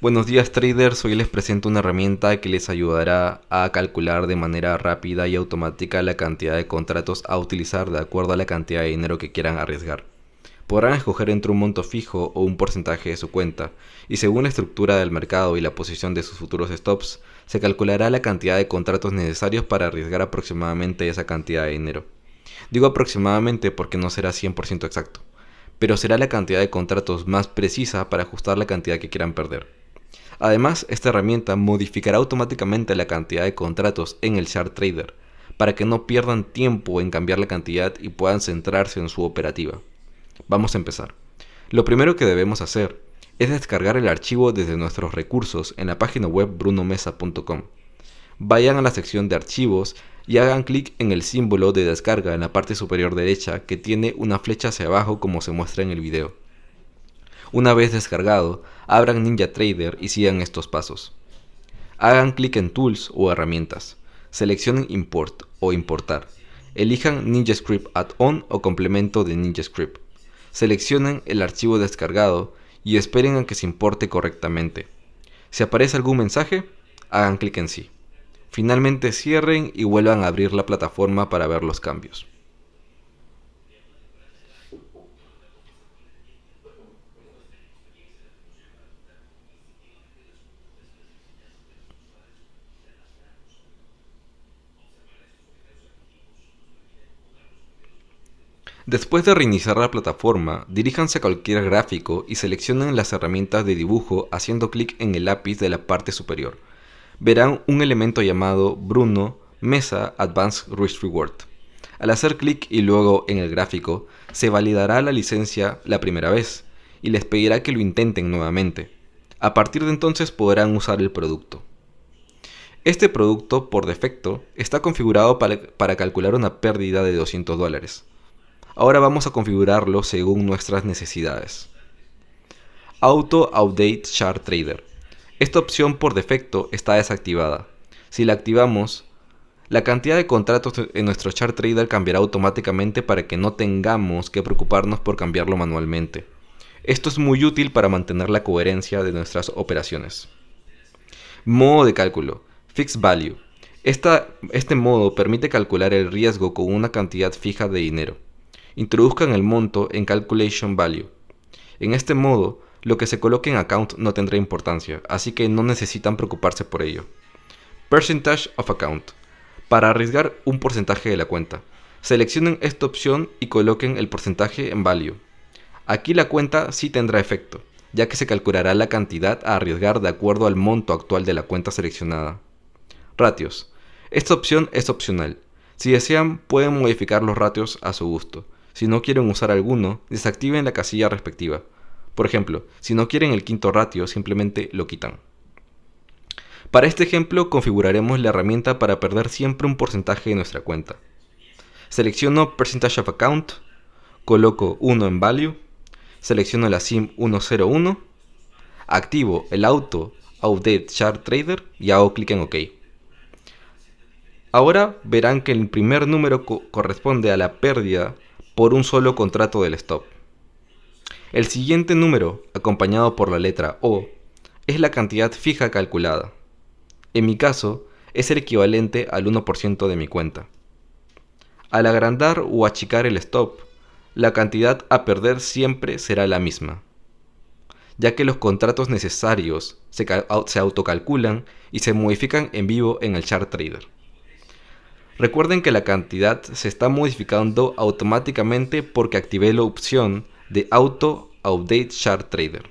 Buenos días traders, hoy les presento una herramienta que les ayudará a calcular de manera rápida y automática la cantidad de contratos a utilizar de acuerdo a la cantidad de dinero que quieran arriesgar. Podrán escoger entre un monto fijo o un porcentaje de su cuenta, y según la estructura del mercado y la posición de sus futuros stops, se calculará la cantidad de contratos necesarios para arriesgar aproximadamente esa cantidad de dinero. Digo aproximadamente porque no será 100% exacto, pero será la cantidad de contratos más precisa para ajustar la cantidad que quieran perder. Además, esta herramienta modificará automáticamente la cantidad de contratos en el chart trader, para que no pierdan tiempo en cambiar la cantidad y puedan centrarse en su operativa. Vamos a empezar. Lo primero que debemos hacer es descargar el archivo desde nuestros recursos en la página web brunomesa.com. Vayan a la sección de archivos y hagan clic en el símbolo de descarga en la parte superior derecha que tiene una flecha hacia abajo como se muestra en el video. Una vez descargado, abran NinjaTrader y sigan estos pasos. Hagan clic en Tools o Herramientas. Seleccionen Import o Importar. Elijan NinjaScript Add-on o complemento de NinjaScript. Seleccionen el archivo descargado y esperen a que se importe correctamente. Si aparece algún mensaje, hagan clic en Sí. Finalmente cierren y vuelvan a abrir la plataforma para ver los cambios. Después de reiniciar la plataforma, diríjanse a cualquier gráfico y seleccionen las herramientas de dibujo haciendo clic en el lápiz de la parte superior. Verán un elemento llamado Bruno Mesa Advanced Risk Reward. Al hacer clic y luego en el gráfico, se validará la licencia la primera vez y les pedirá que lo intenten nuevamente. A partir de entonces podrán usar el producto. Este producto, por defecto, está configurado para calcular una pérdida de $200. Ahora vamos a configurarlo según nuestras necesidades. Auto Update Chart Trader. Esta opción por defecto está desactivada. Si la activamos, la cantidad de contratos en nuestro Chart Trader cambiará automáticamente para que no tengamos que preocuparnos por cambiarlo manualmente. Esto es muy útil para mantener la coherencia de nuestras operaciones. Modo de cálculo. Fixed Value. Este modo permite calcular el riesgo con una cantidad fija de dinero. Introduzcan el monto en Calculation Value. En este modo, lo que se coloque en Account no tendrá importancia, así que no necesitan preocuparse por ello. Percentage of Account. Para arriesgar un porcentaje de la cuenta, seleccionen esta opción y coloquen el porcentaje en Value. Aquí la cuenta sí tendrá efecto, ya que se calculará la cantidad a arriesgar de acuerdo al monto actual de la cuenta seleccionada. Ratios. Esta opción es opcional. Si desean, pueden modificar los ratios a su gusto. Si no quieren usar alguno, desactiven la casilla respectiva. Por ejemplo, si no quieren el quinto ratio, simplemente lo quitan. Para este ejemplo, configuraremos la herramienta para perder siempre un porcentaje de nuestra cuenta. Selecciono Percentage of Account, coloco 1 en Value, selecciono la SIM 101, activo el Auto Update Chart Trader y hago clic en OK. Ahora verán que el primer número corresponde a la pérdida por un solo contrato del stop. El siguiente número, acompañado por la letra O, es la cantidad fija calculada. En mi caso, es el equivalente al 1% de mi cuenta. Al agrandar o achicar el stop, la cantidad a perder siempre será la misma, ya que los contratos necesarios se autocalculan y se modifican en vivo en el Chart Trader. Recuerden que la cantidad se está modificando automáticamente porque activé la opción de Auto Update Chart Trader.